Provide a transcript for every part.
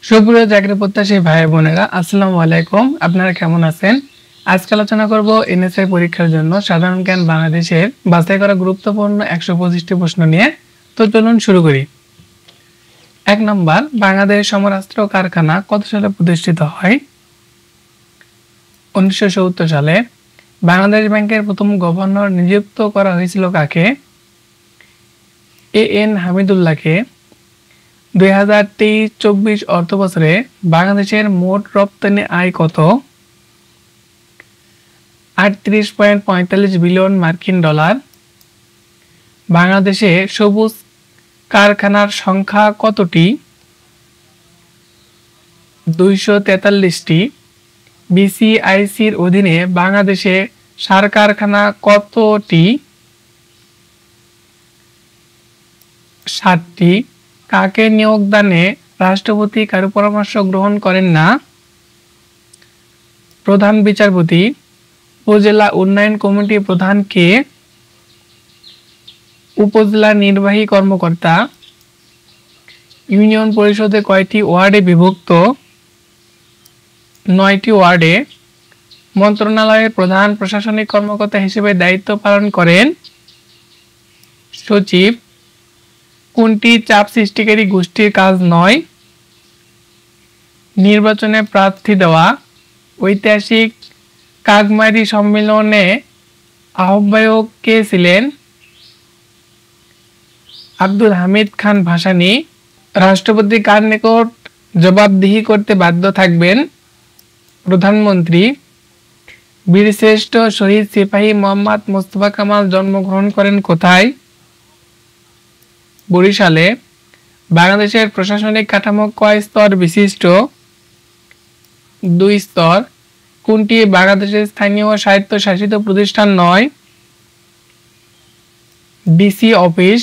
সুপ্রিয় চাকরি প্রত্যাশী ভাই বোনেরা, আসসালামু আলাইকুম। আপনারা কেমন আছেন? আজকে আলোচনা করব এনএসআই পরীক্ষার জন্য সাধারণ জ্ঞান বাংলাদেশের বাছাই করা গুরুত্বপূর্ণ 125টি প্রশ্ন নিয়ে। তো চলুন শুরু করি। 1 নম্বর, বাংলাদেশ সমরাস্ত্র কারখানা কত সালে প্রতিষ্ঠিত হয়? 1970 সালে। বাংলাদেশ ব্যাংকের প্রথম গভর্নর নিযুক্ত করা হয়েছিল কাকে? এএন হামিদুল্লাহকে। 2023-24 অর্থবছরে বাংলাদেশের মোট রপ্তানি আয় কত? 38.45 বিলিয়ন মার্কিন ডলার। বাংলাদেশে সবুজ কারখানার সংখ্যা কতটি? 243টি। বিসিআইসির অধীনে বাংলাদেশে সার কারখানা কতটি? 7টি। কাকে নিয়োগদানে রাষ্ট্রপতি কারো পরামর্শ গ্রহণ করেন না? প্রধান বিচারপতি। উপজেলা উন্নয়ন কমিটি প্রধান কে? উপজেলা নির্বাহী কর্মকর্তা। ইউনিয়ন পরিষদে কয়টি ওয়ার্ডে বিভক্ত? 9টি ওয়ার্ডে। মন্ত্রণালয়ের প্রধান প্রশাসনিক কর্মকর্তা হিসেবে দায়িত্ব পালন করেন সচিব। কোনটি চাপ সৃষ্টিকারী গোষ্ঠীর কাজ নয়? নির্বাচনে প্রার্থী দেওয়া। ঐতিহাসিক কাগমারি সম্মেলনে আহ্বায়ক কে ছিলেন? আব্দুল হামিদ খান ভাসানী। রাষ্ট্রপতি কার নিকট জবাবদিহি করতে বাধ্য থাকবেন? প্রধানমন্ত্রী। বীরশ্রেষ্ঠ শহীদ সিপাহী মোহাম্মদ মোস্তফা কামাল জন্মগ্রহণ করেন কোথায়? বরিশালে। বাংলাদেশের প্রশাসনিক কাঠামো কয় স্তর বিশিষ্ট? 2 স্তর। কোনটি বাংলাদেশের স্থানীয় স্বায়ত্তশাসিত প্রতিষ্ঠান নয়? DC office.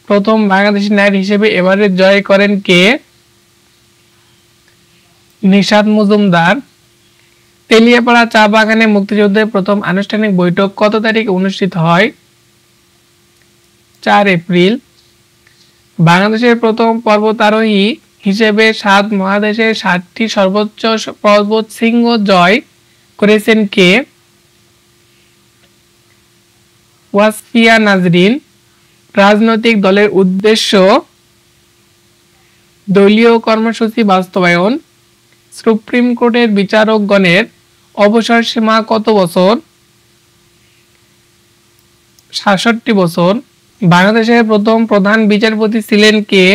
প্রথম বাংলাদেশি নারী হিসেবে এভারেস্ট জয় করেন কে? নিশাত মজুমদার। তেলিয়াপাড়া চা বাগানে মুক্তিযুদ্ধের প্রথম আনুষ্ঠানিক বৈঠক কত তারিখে অনুষ্ঠিত হয়? 4 এপ্রিল। বাংলাদেশের প্রথম পর্বতারোহী হিসেবে 7 মহাদেশের 7টি সর্বোচ্চ পর্বত শৃঙ্গ জয় করেছেন কে? ওয়াসফিয়া নাজরিন। রাজনৈতিক দলের উদ্দেশ্য দলীয় কর্মসূচি বাস্তবায়ন। সুপ্রিম কোর্টের বিচারকগণের অবসর সীমা কত বছর? 66 বছর। বাংলাদেশের প্রথম প্রধান বিচারপতি ছিলেন কে?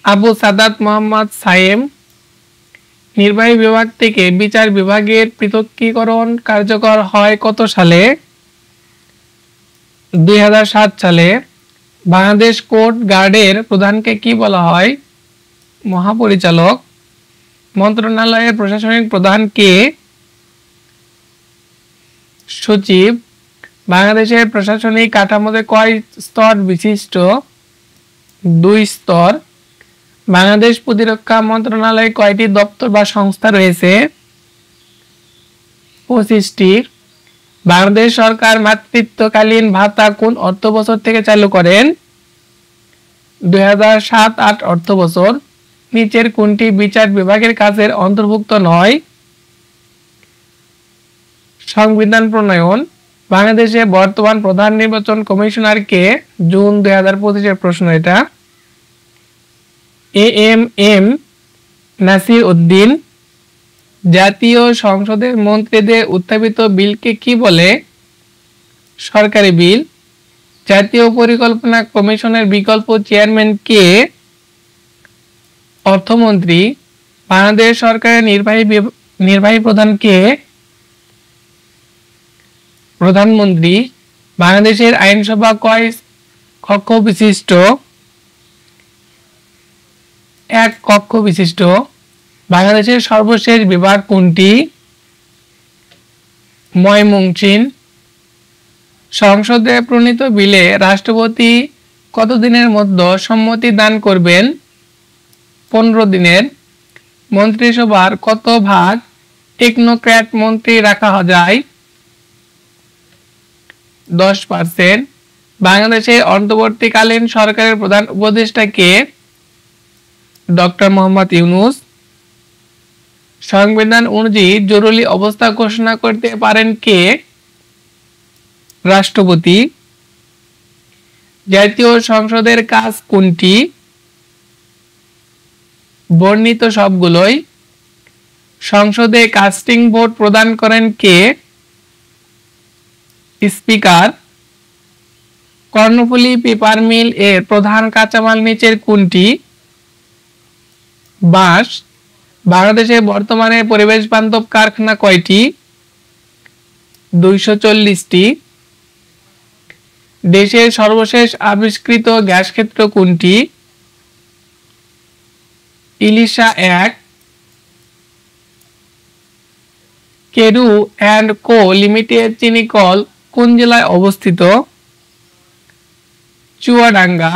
আবু সাদাত মোহাম্মদ সায়েম। নির্বাহী বিভাগ থেকে বিচার বিভাগের পৃথকীকরণ কার্যকর হয় কত সালে? 2007 সালে। বাংলাদেশ কোস্ট গার্ডের প্রধানকে কি বলা হয়? মহাপরিচালক। মন্ত্রণালয়ের প্রশাসনিক প্রধান কে? সচিব। বাংলাদেশের প্রশাসনিক কাঠামোতে কয় স্তর বিশিষ্ট? 2 স্তর। বাংলাদেশ প্রতিরক্ষা মন্ত্রণালয়ে কয়টি দপ্তর বা সংস্থা রয়েছে? 25টি। বাংলাদেশ সরকার মাতৃত্বকালীন ভাতা কোন অর্থবছর থেকে চালু করেন? 2007-08 অর্থবছর। নিচের কোনটি বিচার বিভাগের কাজের অন্তর্ভুক্ত নয়? সংবিধান প্রণয়ন। বাংলাদেশে বর্তমান প্রধান নির্বাচন কমিশনার কে? জুন 2025 প্রশ্ন এটা। এএমএম নাসির উদ্দিন। জাতীয় সংসদের মন্ত্রীদের উত্থাপিত বিলকে কি বলে? সরকারি বিল। জাতীয় পরিকল্পনা কমিশনের বিকল্প চেয়ারম্যান কে? অর্থমন্ত্রী। বাংলাদেশ সরকারের নির্বাহী প্রধান কে? প্রধানমন্ত্রী। বাংলাদেশের আইনসভা কয় কক্ষ বিশিষ্ট? 1 কক্ষ বিশিষ্ট। বাংলাদেশের সর্বশেষ বিভাগ কোনটি? ময়মনসিংহ। সংসদে প্রণীত বিলে রাষ্ট্রপতি কতদিনের মধ্যে সম্মতি দান করবেন? 15 দিনের। মন্ত্রিসভার কত ভাগ টেকনোক্র্যাট মন্ত্রী রাখা যায়? 10%। বাংলাদেশের অন্তর্বর্তীকালীন সরকারের প্রধান উপদেষ্টা কে? ডক্টর মোহাম্মদ ইউনূস। সংবিধান অনুযায়ী জরুরি অবস্থা ঘোষণা করতে পারেন কে? রাষ্ট্রপতি। জাতীয় সংসদের কাজ কোনটি? বর্ণিত সবগুলোই। সংসদে কাস্টিং ভোট প্রদান করেন কে? স্পিকার। কর্ণফুলী পেপার মিল এর প্রধান কাঁচামাল নিচের কোনটি? বাঁশ। বাংলাদেশে বর্তমানে পরিবেশ বান্ধব কারখানা কয়টি? 240টি। দেশের সর্বশেষ আবিষ্কৃত গ্যাস ক্ষেত্র কোনটি? Ilisha 1। Carew and co limited চিনি কল কোন জেলায় অবস্থিত? চুয়াডাঙ্গা।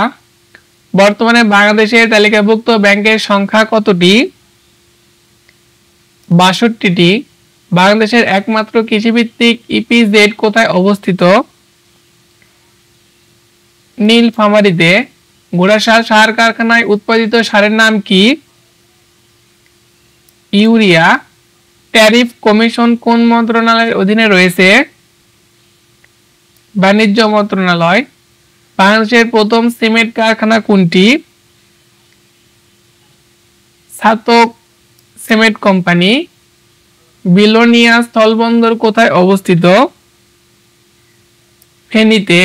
বর্তমানে বাংলাদেশের তালিকাভুক্ত ব্যাংকের সংখ্যা কতটি? 62টি। বাংলাদেশের একমাত্র কৃষিভিত্তিক ইপিজেড কোথায় অবস্থিত? নীলফামারীতে। ঘোড়াশাল সার কারখানায় উৎপাদিত সারের নাম কি? ইউরিয়া। ট্যারিফ কমিশন কোন মন্ত্রণালয়ের অধীনে রয়েছে? বাণিজ্য মন্ত্রণালয়। বাংলাদেশের প্রথম সিমেন্ট কারখানা কোনটি? Chhatak cement company. বিলোনিয়া স্থলবন্দর কোথায় অবস্থিত? ফেনীতে।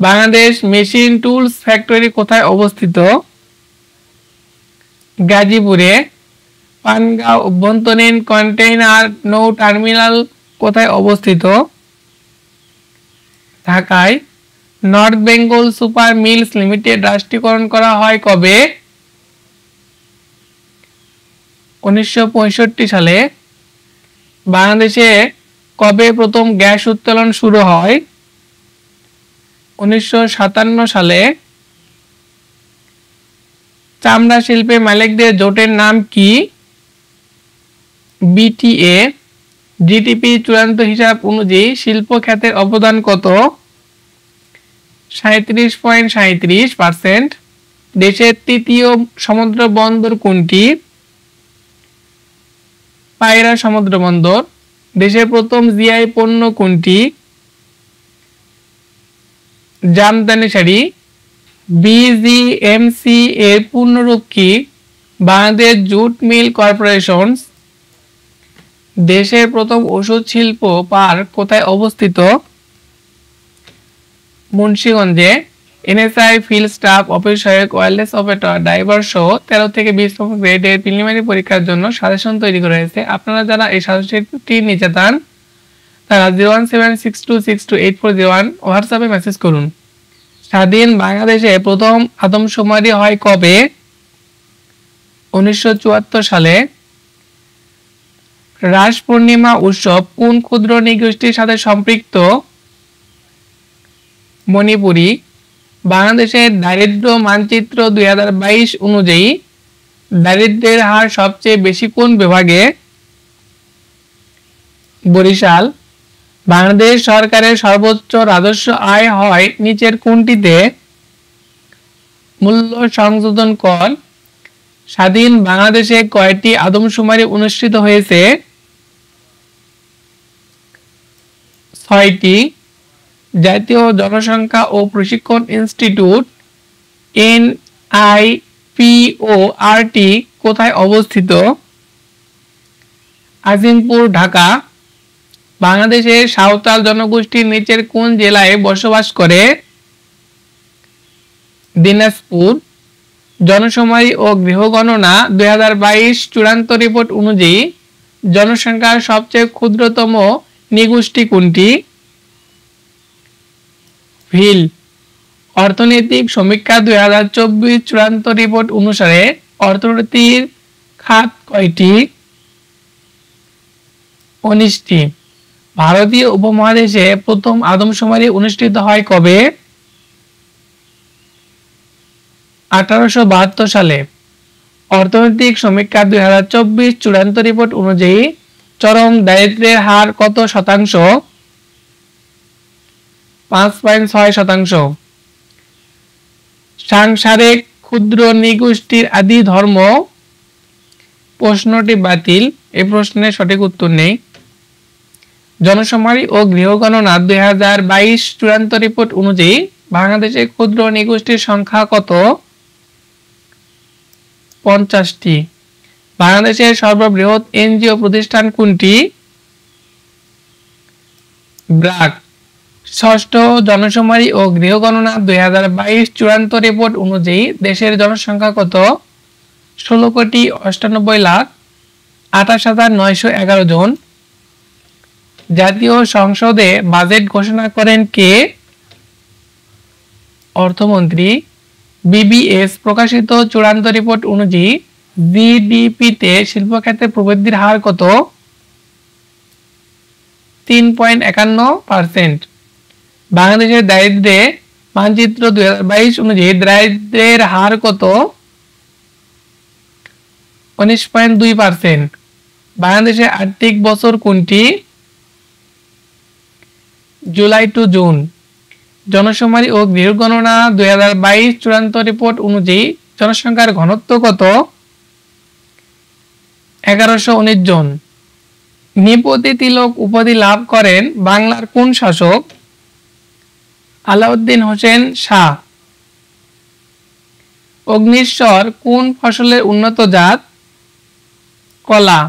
বাংলাদেশ মেশিন টুলস ফ্যাক্টরি কোথায় অবস্থিত? গাজীপুরে। পানগাঁও অভ্যন্তরীণ কন্টেইনার নৌ টার্মিনাল কোথায় অবস্থিত? ঢাকায়। North Bengal Sugar Mills Limited রাষ্ট্রীয়করণ করা হয় কবে? 1965 সালে। বাংলাদেশে কবে প্রথম গ্যাস উত্তোলন শুরু হয়? 1957 সালে। চামড়া শিল্পে মালিকদের জোটের নাম কি? বিটিএ। জিডিপি চূড়ান্ত হিসাব অনুযায়ী শিল্প খাতের অবদান কত? 37.37%। দেশের তৃতীয় সমুদ্র বন্দর কোনটি? পায়রা সমুদ্র বন্দর। দেশের প্রথম জিআই পণ্য কোনটি? জামদানি শাড়ি। বিজিএমসি এর পূর্ণরূপ কি? Bangladesh jute mill corporation. দেশের প্রথম ওষুধ শিল্প পার্ক কোথায় অবস্থিত? মুন্সিগঞ্জে। এনএসআই ফিল্ড স্টাফ অফিস সহায়ক ওয়্যারলেস অপারেটর ড্রাইভার সহ 13 থেকে 20তম গ্রেডের প্রিলিমিনারি পরীক্ষার জন্য সাজেশন তৈরি করা হয়েছে। আপনারা যারা এই সাজেশনটি নিতে চান তারা 01762628401 হোয়াটসঅ্যাপে মেসেজ করুন। স্বাধীন বাংলাদেশে প্রথম আদমশুমারি হয় কবে? 1974 সালে। রাস পূর্ণিমা উৎসব কোন ক্ষুদ্র নৃগোষ্ঠীর সাথে সম্পৃক্ত? মণিপুরী। বাংলাদেশের দারিদ্র্য মানচিত্র 2022 অনুযায়ী দারিদ্র্যের হার সবচেয়ে বেশি কোন বিভাগে? বরিশাল। বাংলাদেশ সরকারের সর্বোচ্চ রাজস্ব আয় হয় নিচের কোনটিতে? মূল্য সংযোজন কর। স্বাধীন বাংলাদেশে কয়টি আদমশুমারি অনুষ্ঠিত হয়েছে? 6টি। জাতীয় জনসংখ্যা ও প্রশিক্ষণ ইনস্টিটিউট NIPORT কোথায় অবস্থিত? আজিমপুর, ঢাকা। বাংলাদেশের সাঁওতাল জনগোষ্ঠীর নিচের কোন জেলায় বসবাস করে? দিনাজপুর। জনশুমারি ও গৃহগণনা 2022 চূড়ান্ত রিপোর্ট অনুযায়ী জনসংখ্যার সবচেয়ে ক্ষুদ্রতম নৃগোষ্ঠী কোনটি? ভিল। অর্থনৈতিক সমীক্ষা 2024 চূড়ান্ত রিপোর্ট অনুসারে অর্থনীতির খাত কয়টি? 19টি। ভারতীয় উপমহাদেশে প্রথম আদমশুমারি অনুষ্ঠিত হয় কবে? 1872 সালে। অর্থনৈতিক সমীক্ষা 2024 চূড়ান্ত রিপোর্ট অনুযায়ী চরম দারিদ্র্যের হার কত শতাংশ? 5.6%। সাংসারিক ক্ষুদ্র নৃগোষ্ঠীর আদি ধর্ম? প্রশ্নটি বাতিল, এই প্রশ্নের সঠিক উত্তর নেই। জনশুমারি ও গৃহগণনা 2022 চূড়ান্ত রিপোর্ট অনুযায়ী বাংলাদেশে ক্ষুদ্র নৃগোষ্ঠীর সংখ্যা কত? 50টি। বাংলাদেশের সর্ববৃহৎ এনজিও প্রতিষ্ঠান কোনটি? ব্র্যাক। ষষ্ঠ জনশুমারি ও গৃহগণনা 2022 চূড়ান্ত রিপোর্ট অনুযায়ী দেশের জনসংখ্যা কত? 16,98,28,911 জন। জাতীয় সংসদে বাজেট ঘোষণা করেন কে? অর্থমন্ত্রী। বিবিএস প্রকাশিত চূড়ান্ত রিপোর্ট অনুযায়ী জিডিপিতে শিল্প খাতে প্রবৃদ্ধির হার কত? 3.51%। বাংলাদেশের দারিদ্র্যে মানচিত্র 2022 অনুযায়ী দারিদ্র্যের হার কত? 19.2%। বাংলাদেশের আর্থিক বছর কোনটি? July to June. জনশুমারি ও গৃহগণনা 2022 চূড়ান্ত রিপোর্ট অনুযায়ী জনসংখ্যার ঘনত্ব কত? 1119 জন। নৃপতি তিলক উপাধি লাভ করেন বাংলার কোন শাসক? আলাউদ্দিন হোসেন শাহ। অগ্নিশ্বর কোন ফসলের উন্নত জাত? কলা।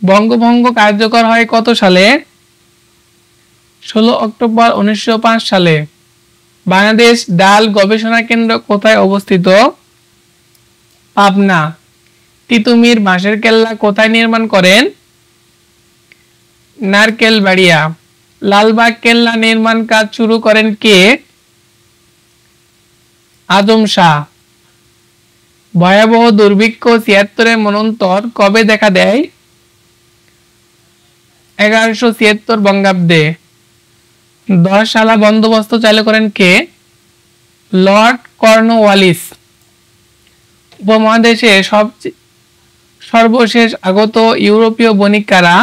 বঙ্গভঙ্গ কার্যকর হয় কত সালে? 16 অক্টোবর 1905 সালে। বাংলাদেশ ডাল গবেষণা কেন্দ্র কোথায় অবস্থিত? পাবনা। তিতুমির বাঁশের কেল্লা কোথায় নির্মাণ করেন? নারকেলবাড়িয়া। লালবাগ কেল্লা নির্মাণ কাজ শুরু করেন কে? আজম শাহ। ভয়াবহ দুর্ভিক্ষ 76 মন্বন্তর কবে দেখা দেয়? 1176 বঙ্গাব্দে। 10 সালা বন্দোবস্ত চালু করেন কে? Lord Cornwallis. উপমহাদেশে সর্বশেষ আগত ইউরোপীয় বণিক কারা?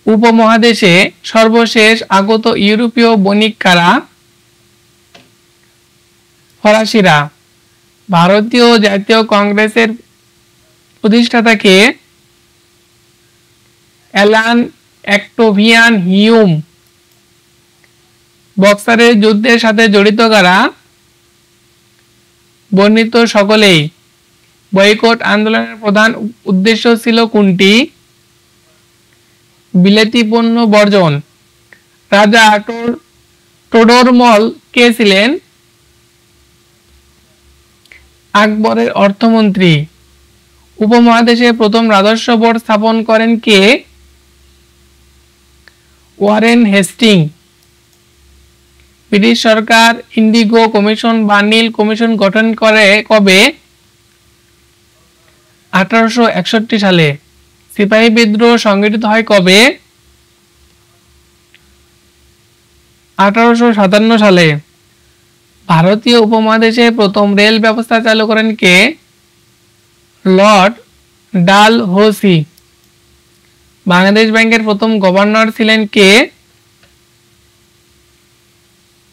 উপমহাদেশে সর্বশেষ আগত ইউরোপীয় বণিক কারা? ফরাসিরা। ভারতীয় জাতীয় কংগ্রেসের প্রতিষ্ঠাতা কে? Alan অ্যাক্টোভিয়ান Hume. বক্সারের যুদ্ধের সাথে জড়িত কারা? বর্ণিত সকলেই। বয়কট আন্দোলনের প্রধান উদ্দেশ্য ছিল কোনটি? বিলেতি পণ্য বর্জন। রাজা টোডরমল কে ছিলেন? আকবরের অর্থমন্ত্রী। উপমহাদেশে প্রথম রাজস্ব বোর্ড স্থাপন করেন কে? Warren Hasting. ব্রিটিশ সরকার ইন্ডিগো কমিশন বা নীল কমিশন গঠন করে কবে? 1861 সালে। সিপাহী বিদ্রোহ সংগঠিত হয় কবে? 1857 সালে। ভারতীয় উপমহাদেশে প্রথম রেল ব্যবস্থা চালু করেন কে? লর্ড ডালহৌসি। বাংলাদেশ ব্যাংকের প্রথম গভর্নর ছিলেন কে?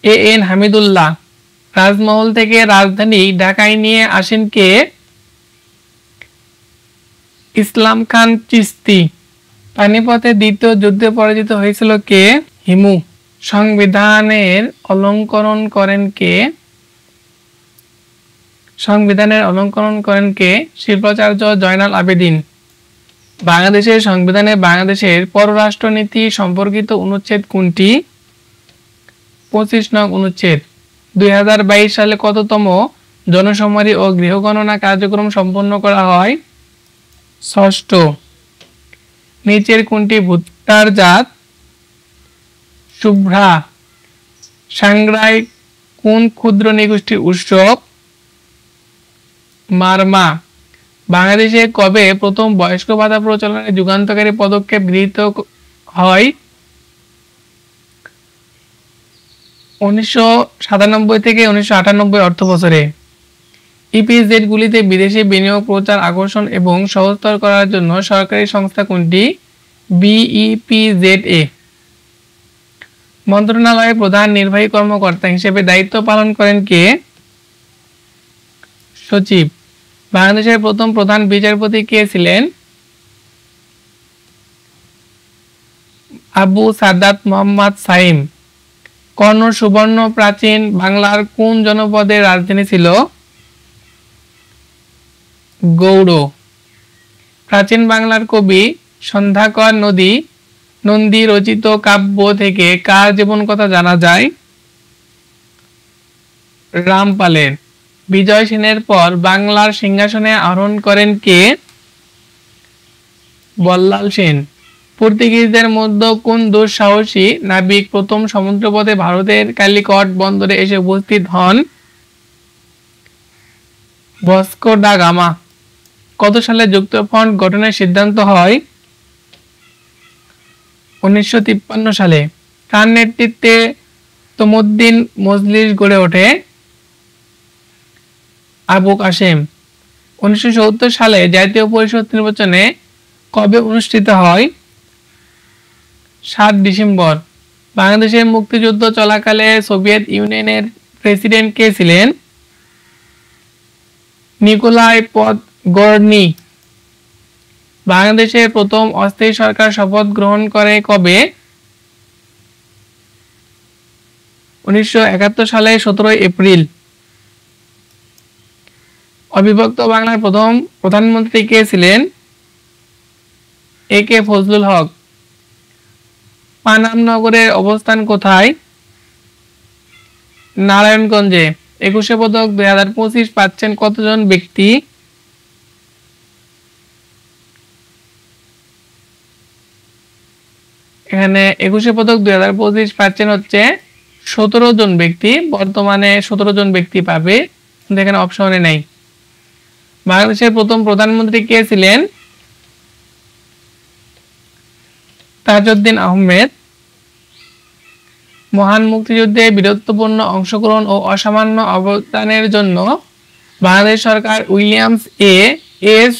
এ.এন. হামিদুল্লাহ। রাজমহল থেকে রাজধানী ঢাকায় নিয়ে আসেন কে? ইসলাম খান চিশতি। পানিপথে দ্বিতীয় যুদ্ধে পরাজিত হয়েছিল কে? হিমু। সংবিধানের অলঙ্করণ করেন কে? সংবিধানের অলঙ্করণ করেন কে? শিল্পাচার্য জয়নাল আবেদিন। বাংলাদেশের সংবিধানে বাংলাদেশের পররাষ্ট্রনীতি সম্পর্কিত অনুচ্ছেদ কোনটি? 25 নং অনুচ্ছেদ। 2022 সালে কততম জনশুমারি ও গৃহগণনা কার্যক্রম সম্পন্ন করা হয়? ষষ্ঠ। নিচের কোনটি ভুট্টার জাত? শুভ্রা। সাংগ্রাই কোন ক্ষুদ্র নৃগোষ্ঠীর উৎসব? মারমা। বাংলাদেশে কবে প্রথম বয়স্ক ভাতা প্রচলনের যুগান্তকারী পদক্ষেপ গৃহীত হয়? 1997 থেকে 1998 অর্থবছরে। ইপিজেড গুলিতে বিদেশি বিনিয়োগ প্রচার আকর্ষণ এবং সহজতর করার জন্য সরকারি সংস্থা কোনটি? বিইপিজেডএ। মন্ত্রণালয়ের প্রধান নির্বাহী কর্মকর্তা হিসেবে দায়িত্ব পালন করেন কে? সচিব। বাংলাদেশের প্রথম প্রধান বিচারপতি কে ছিলেন? আবু সাদাত মোহাম্মদ সাইম। কর্ণ সুবর্ণ প্রাচীন বাংলার কোন জনপদের রাজধানী ছিল? গৌড়। প্রাচীন বাংলার কবি সন্ধ্যাকর নন্দী রচিত কাব্য থেকে কার জীবন কথা জানা যায়? রামপালের। বিজয় সেনের পর বাংলার সিংহাসনে আরোহণ করেন কে? বল্লাল সেন। পর্তুগিজদের মধ্যে কোন দুঃসাহসী নাবিক প্রথম সমুদ্রপথে ভারতের কালিকট বন্দরে এসে উপস্থিত হন? Vasco da Gama. কত সালে যুক্তফ্রন্ট গঠনের সিদ্ধান্ত হয়? 1953 সালে। কার নেতৃত্বে তমুদ্দিন মজলিস গড়ে ওঠে? আবু কাসেম। 1970 সালে জাতীয় পরিষদ নির্বাচনে কবে অনুষ্ঠিত হয়? 7 ডিসেম্বর। বাংলাদেশের মুক্তিযুদ্ধ চলাকালে সোভিয়েত ইউনিয়নের প্রেসিডেন্ট কে ছিলেন? নিকোলাই পদগর্নি। বাংলাদেশের প্রথম অস্থায়ী সরকার শপথ গ্রহণ করে কবে? 1971 সালে 17 এপ্রিল। অবিভক্ত বাংলার প্রথম প্রধানমন্ত্রী কে ছিলেন? এ.কে ফজলুল হক। পানাম নগরের অবস্থান কোথায়? নারায়ণগঞ্জে। একুশে পদক 2025 পাচ্ছেন কতজন ব্যক্তি? এখানে একুশে পদক 2025 পাচ্ছেন হচ্ছে 17 জন ব্যক্তি। বর্তমানে 17 জন ব্যক্তি পাবে, এখানে অপশনে নাই। বাংলাদেশের প্রথম প্রধানমন্ত্রী কে ছিলেন? তাজউদ্দিন আহমেদ। মহান মুক্তিযুদ্ধে বীরত্বপূর্ণ অংশগ্রহণ ও অসামান্য অবদানের জন্য বাংলাদেশ সরকার উইলিয়ামস এস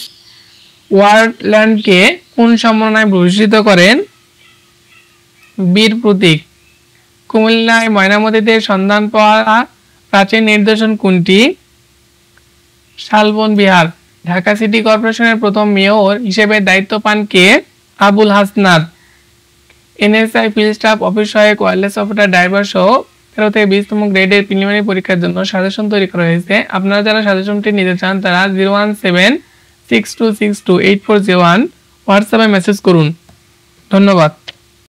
ওয়ার্ডল্যান্ডকে কোন সম্মাননায় ভূষিত করেন? বীর প্রতীক। কুমিল্লায় ময়নামতীতে সন্ধান পাওয়া প্রাচীন নিদর্শন কোনটি? শালবন বিহার। ঢাকা সিটি কর্পোরেশনের প্রথম মেয়র হিসেবে দায়িত্ব পান কে? Abul Hasnat. NSI field staff office সহায়ক ওয়্যারলেস সফটওয়্যার ড্রাইভার সহ 13 থেকে 20তম গ্রেডের প্রিলিমিনারি পরীক্ষার জন্য সাজেশন তৈরি করা হয়েছে। আপনারা যারা সাজেশনটি নিতে চান তারা 01762628401 হোয়াটসঅ্যাপে মেসেজ করুন। ধন্যবাদ।